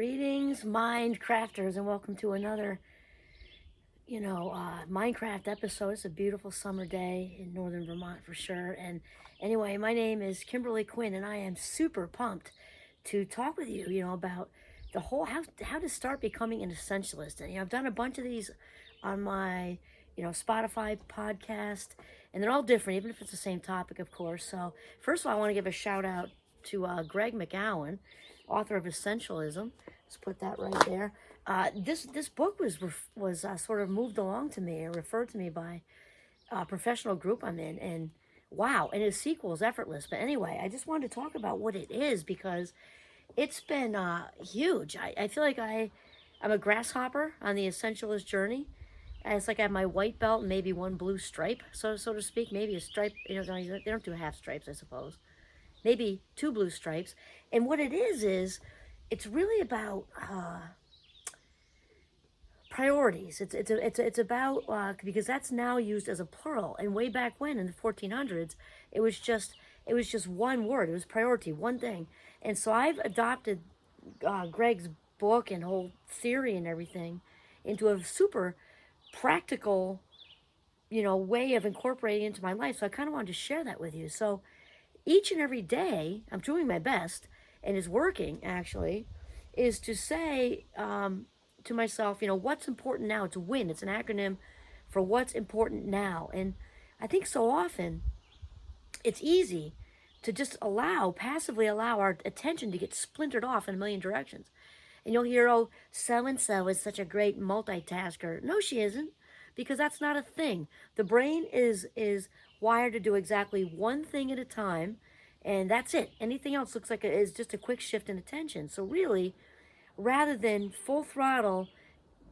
Greetings, Mindcrafters, and welcome to another, Minecraft episode. It's a beautiful summer day in northern Vermont for sure. And anyway, my name is Kimberly Quinn, and I am super pumped to talk with you, about the whole how to start becoming an essentialist. And I've done a bunch of these on my, Spotify podcast, and they're all different, even if it's the same topic, of course. So first of all, I want to give a shout out to Greg McGowan, author of Essentialism. Let's put that right there. This book was sort of moved along to me or referred to me by a professional group I'm in, and wow, and his sequel is effortless. But anyway, I just wanted to talk about what it is because it's been huge. I feel like I'm a grasshopper on the essentialist journey. And it's like I have my white belt and maybe one blue stripe, so to speak. Maybe a stripe. They don't do half stripes, I suppose. Maybe two blue stripes. And what it is it's really about priorities. It's about because that's now used as a plural. And way back when in the 1400s, it was just one word. It was priority, one thing. And so I've adopted Greg's book and whole theory and everything into a super practical, way of incorporating into my life. So I kind of wanted to share that with you. So each and every day, I'm doing my best, and is working actually, is to say to myself, what's important now? It's WIN. It's an acronym for what's important now. And I think so often it's easy to just passively allow our attention to get splintered off in a million directions. And you'll hear, oh, so-and-so is such a great multitasker. No, she isn't, because that's not a thing. The brain is wired to do exactly one thing at a time, and that's it. Anything else looks like is just a quick shift in attention. So really, rather than full throttle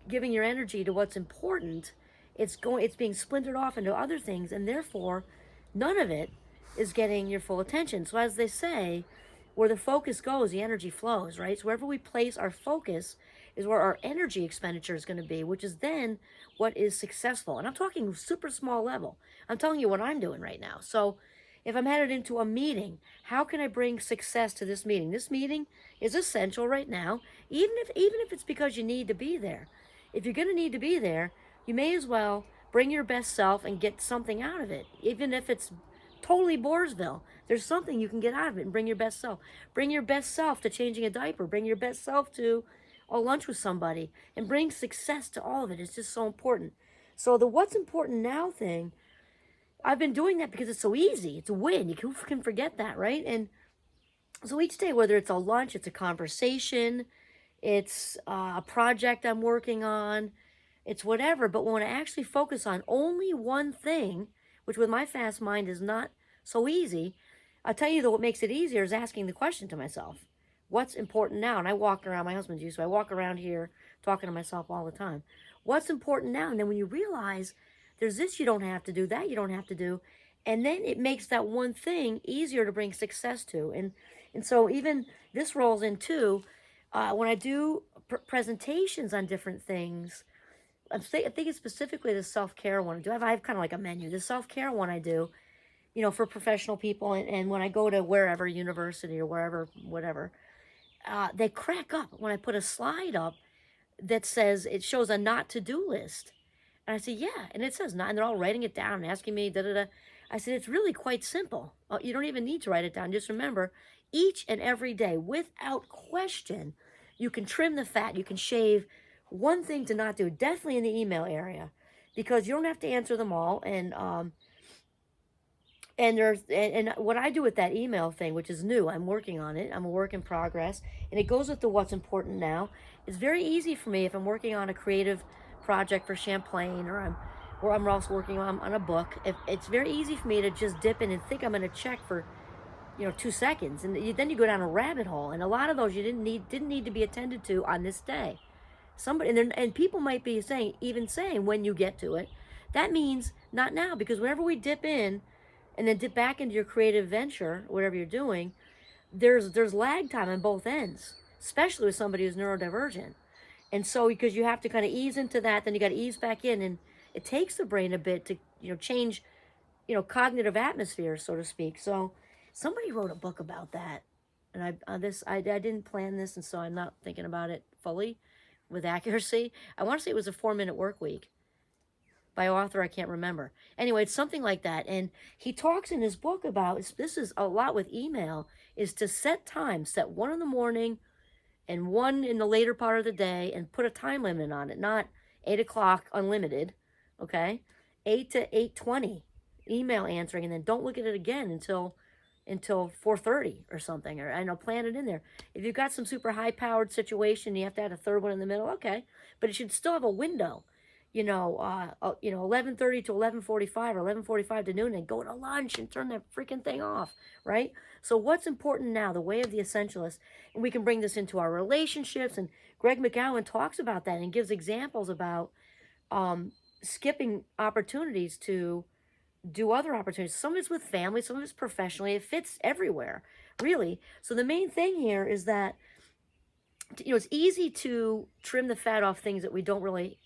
giving your energy to what's important, it's being splintered off into other things, and therefore none of it is getting your full attention. So as they say, where the focus goes, the energy flows, right? So wherever we place our focus is where our energy expenditure is going to be, which is then what is successful. And I'm talking super small level. I'm telling you what I'm doing right now. So if I'm headed into a meeting, how can I bring success to this meeting? This meeting is essential right now, even if it's because you need to be there. If you're going to need to be there, you may as well bring your best self and get something out of it, even if it's totally Boresville. There's something you can get out of it and bring your best self. Bring your best self to changing a diaper. Bring your best self to a lunch with somebody, and bring success to all of it. It's just so important. So the what's important now thing, I've been doing that because it's so easy. It's a win. You can forget that, right? And so each day, whether it's a lunch, it's a conversation, it's a project I'm working on, it's whatever. But when I actually focus on only one thing, which with my fast mind is not so easy, I'll tell you that what makes it easier is asking the question to myself. What's important now? And I walk around, my husband's used, so I walk around here talking to myself all the time. What's important now? And then when you realize there's this you don't have to do, that you don't have to do, and then it makes that one thing easier to bring success to. And so even this rolls in too. When I do presentations on different things, I'm thinking specifically the self-care one. I have kind of like a menu. The self-care one I do, for professional people, and when I go to wherever, university or wherever, whatever, they crack up when I put a slide up that says, it shows a not to-do list. And I say, yeah, and it says not, and they're all writing it down and asking me, da-da-da. I said, it's really quite simple. You don't even need to write it down. Just remember, each and every day, without question, you can trim the fat, you can shave one thing to not do, definitely in the email area, because you don't have to answer them all. And what I do with that email thing, which is new, I'm working on it. I'm a work in progress, and it goes with the what's important now. It's very easy for me if I'm working on a creative project for Champlain, or I'm also working on a book. It's very easy for me to just dip in and think I'm going to check for 2 seconds, and then you go down a rabbit hole, and a lot of those you didn't need to be attended to on this day. And people might be saying when you get to it, that means not now, because whenever we dip in and then dip back into your creative venture, whatever you're doing, there's lag time on both ends, especially with somebody who's neurodivergent. And so because you have to kind of ease into that, then you got to ease back in, and it takes the brain a bit to change cognitive atmosphere, so to speak. So somebody wrote a book about that. and I didn't plan this, and so I'm not thinking about it fully with accuracy. I want to say it was a 4-minute work week by author I can't remember. Anyway, it's something like that. And he talks in his book about this is a lot with email is to set time, set one in the morning and one in the later part of the day, and put a time limit on it, not 8 o'clock unlimited, okay? 8 to 8:20 email answering, and then don't look at it again until 4:30 or something, or I know, plan it in there. If you've got some super high powered situation, you have to add a third one in the middle, okay, but it should still have a window. 11:30 to 11:45 or 11:45 to noon, and go to lunch and turn that freaking thing off, right? So what's important now, the way of the essentialist, and we can bring this into our relationships, and Greg McGowan talks about that and gives examples about skipping opportunities to do other opportunities. Some of it's with family, some of it's professionally. It fits everywhere, really. So the main thing here is that, it's easy to trim the fat off things that we don't really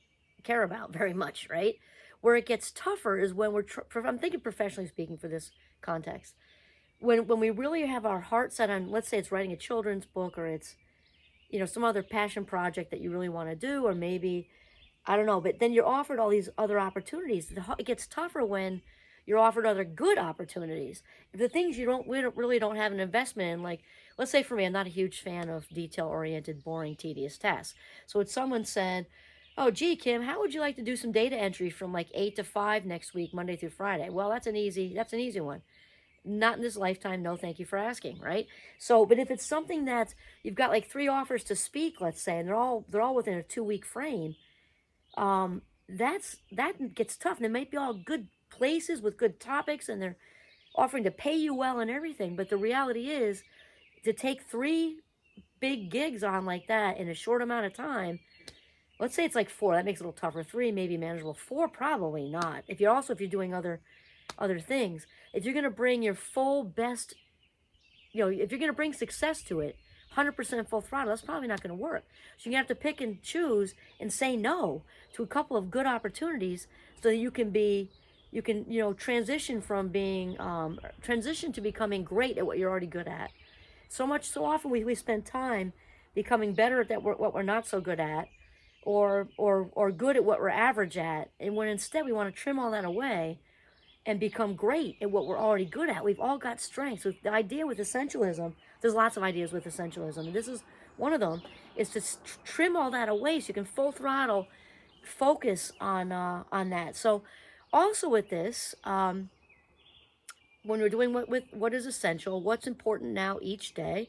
care about very much, right? Where it gets tougher is when I'm thinking professionally speaking for this context. When we really have our heart set on, let's say it's writing a children's book, or it's, some other passion project that you really want to do, or maybe, I don't know, but then you're offered all these other opportunities. It gets tougher when you're offered other good opportunities. If the things we really don't have an investment in, like, let's say for me, I'm not a huge fan of detail-oriented, boring, tedious tasks. So if someone said, oh, gee, Kim, how would you like to do some data entry from like 8 to 5 next week, Monday through Friday? Well, that's an easy one. Not in this lifetime. No, thank you for asking, right? So, but if it's something that you've got like 3 offers to speak, let's say, and they're all within a 2-week frame, that gets tough. And they might be all good places with good topics, and they're offering to pay you well and everything. But the reality is, to take 3 big gigs on like that in a short amount of time, let's say it's like 4, that makes it a little tougher. 3 maybe manageable. 4 probably not. If you're doing other things, if you're going to bring your full best, if you're going to bring success to it, 100% full throttle, that's probably not going to work. So you have to pick and choose and say no to a couple of good opportunities, so that you can transition to becoming great at what you're already good at. So often we spend time becoming better at what we're not so good at, or good at what we're average at, and when instead we want to trim all that away and become great at what we're already good at. We've all got strengths. So the idea with essentialism, there's lots of ideas with essentialism, and this is one of them, is to trim all that away so you can full throttle focus on that. So also with this, when we're doing what is essential, what's important now each day,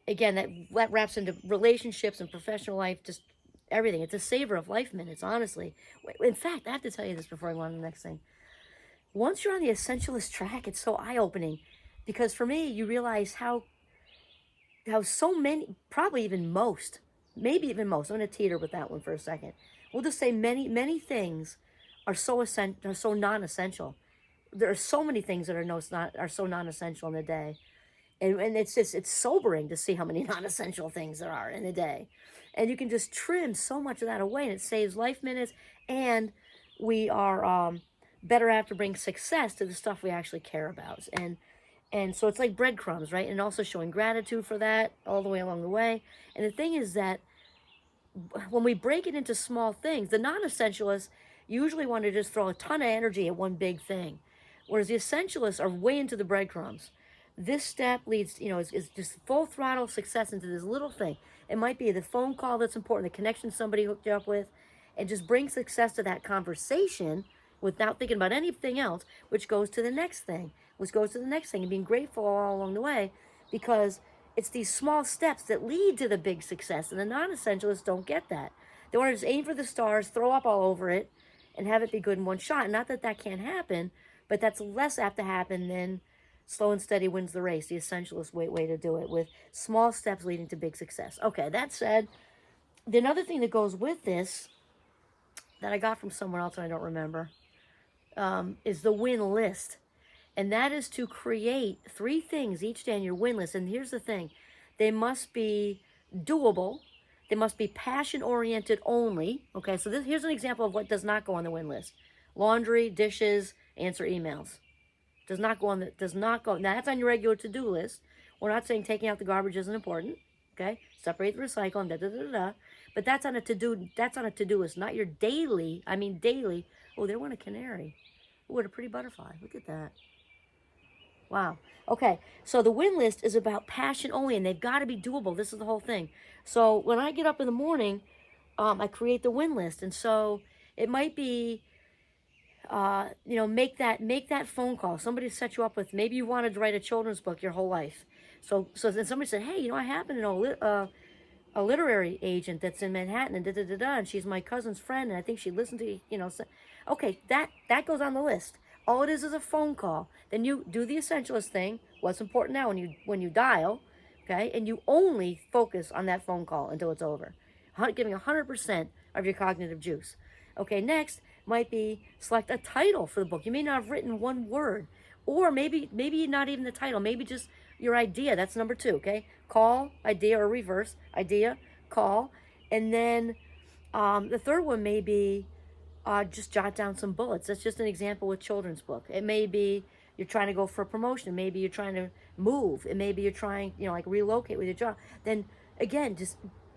again, that wraps into relationships and professional life, just everything. It's a savor of life minutes, honestly. In fact, I have to tell you this before I go on to the next thing. Once you're on the essentialist track, it's so eye-opening, because for me, you realize how so many, probably even most, maybe even most, I'm going to teeter with that one for a second. We'll just say many things are so non-essential. There are so many things that are so non-essential in the day. And it's sobering to see how many non-essential things there are in a day. And you can just trim so much of that away, and it saves life minutes, and we are better at to bring success to the stuff we actually care about. And so it's like breadcrumbs, right? And also showing gratitude for that all the way along the way. And the thing is that when we break it into small things, the non-essentialists usually want to just throw a ton of energy at one big thing, whereas the essentialists are way into the breadcrumbs. This step leads, is just full throttle success into this little thing. It might be the phone call that's important, the connection somebody hooked you up with, and just bring success to that conversation without thinking about anything else, which goes to the next thing, and being grateful all along the way, because it's these small steps that lead to the big success, and the non-essentialists don't get that. They want to just aim for the stars, throw up all over it, and have it be good in one shot. Not that can't happen, but that's less apt to happen than slow and steady wins the race, the essentialist way to do it, with small steps leading to big success. Okay, that said, the another thing that goes with this that I got from somewhere else and I don't remember, is the win list. And that is to create 3 things each day on your win list. And here's the thing. They must be doable. They must be passion-oriented only. Okay, so here's an example of what does not go on the win list. Laundry, dishes, answer emails. Does not go. Now, that's on your regular to-do list. We're not saying taking out the garbage isn't important. Okay, separate the recycle and da da da da. But that's on a to do. That's on a to do list, not your daily. I mean daily. Oh, there went a canary. Oh, what a pretty butterfly. Look at that. Wow. Okay, so the win list is about passion only, and they've got to be doable. This is the whole thing. So when I get up in the morning, I create the win list, and so it might be, make that phone call. Somebody set you up with. Maybe you wanted to write a children's book your whole life. So then somebody said, hey, I happen to know a literary agent that's in Manhattan, and da da da da, and she's my cousin's friend, and I think she listened to So, okay, that goes on the list. All it is a phone call. Then you do the essentialist thing. What's important now when you dial, okay, and you only focus on that phone call until it's over, giving 100% of your cognitive juice. Okay, next might be select a title for the book. You may not have written one word, or maybe not even the title. Maybe just your idea. That's number 2. Okay, call, idea, or reverse idea, call, and then the third one may be just jot down some bullets. That's just an example with children's book. It may be you're trying to go for a promotion. Maybe you're trying to move. It maybe you're trying, like relocate with your job. Then again, just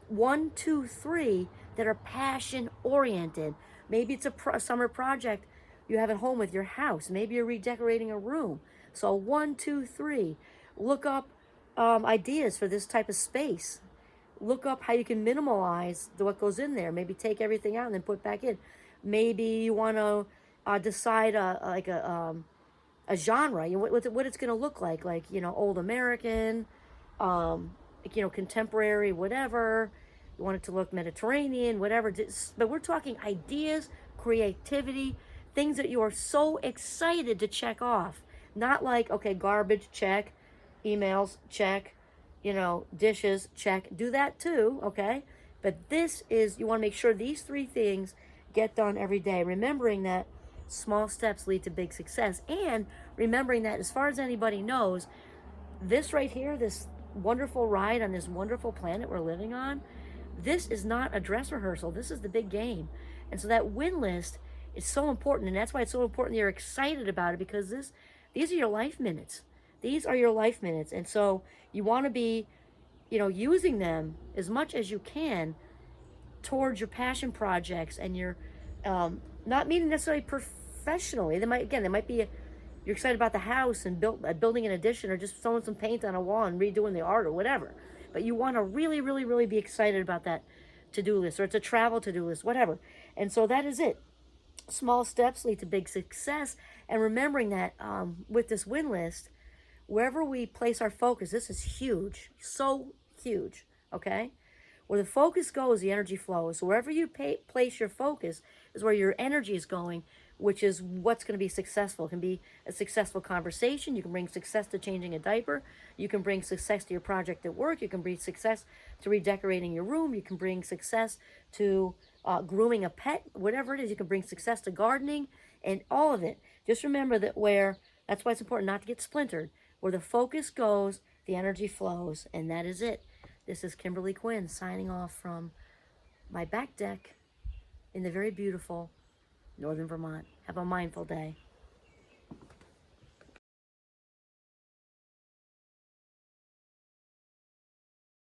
1, 2, 3 that are passion oriented. Maybe it's a summer project you have at home with your house. Maybe you're redecorating a room. So 1, 2, 3. Look up ideas for this type of space. Look up how you can minimalize what goes in there. Maybe take everything out and then put back in. Maybe you want to decide a genre, what it's going to look like old American, contemporary, whatever. You want it to look Mediterranean, whatever. But we're talking ideas, creativity, things that you are so excited to check off. Not like, okay, garbage, check, emails, check, dishes, check. Do that too, okay? But you want to make sure these 3 things get done every day, remembering that small steps lead to big success, and remembering that, as far as anybody knows, this right here, this wonderful ride on this wonderful planet we're living on, this is not a dress rehearsal. This is the big game. And so that win list is so important, and that's why it's so important that you're excited about it, because these are your life minutes. These are your life minutes. And so you want to be, using them as much as you can towards your passion projects, and your not meaning necessarily professionally. They might be you're excited about the house and building an addition, or just throwing some paint on a wall and redoing the art or whatever. But you want to really, really, really be excited about that to-do list, or it's a travel to-do list, whatever. And so that is it. Small steps lead to big success. And remembering that with this win list, wherever we place our focus, this is huge, so huge, okay? Where the focus goes, the energy flows. So wherever you place your focus is where your energy is going, which is what's going to be successful. It can be a successful conversation. You can bring success to changing a diaper. You can bring success to your project at work. You can bring success to redecorating your room. You can bring success to grooming a pet, whatever it is. You can bring success to gardening, and all of it. Just remember that's why it's important not to get splintered. Where the focus goes, the energy flows, and that is it. This is Kimberly Quinn signing off from my back deck in the very beautiful Northern Vermont. Have a mindful day.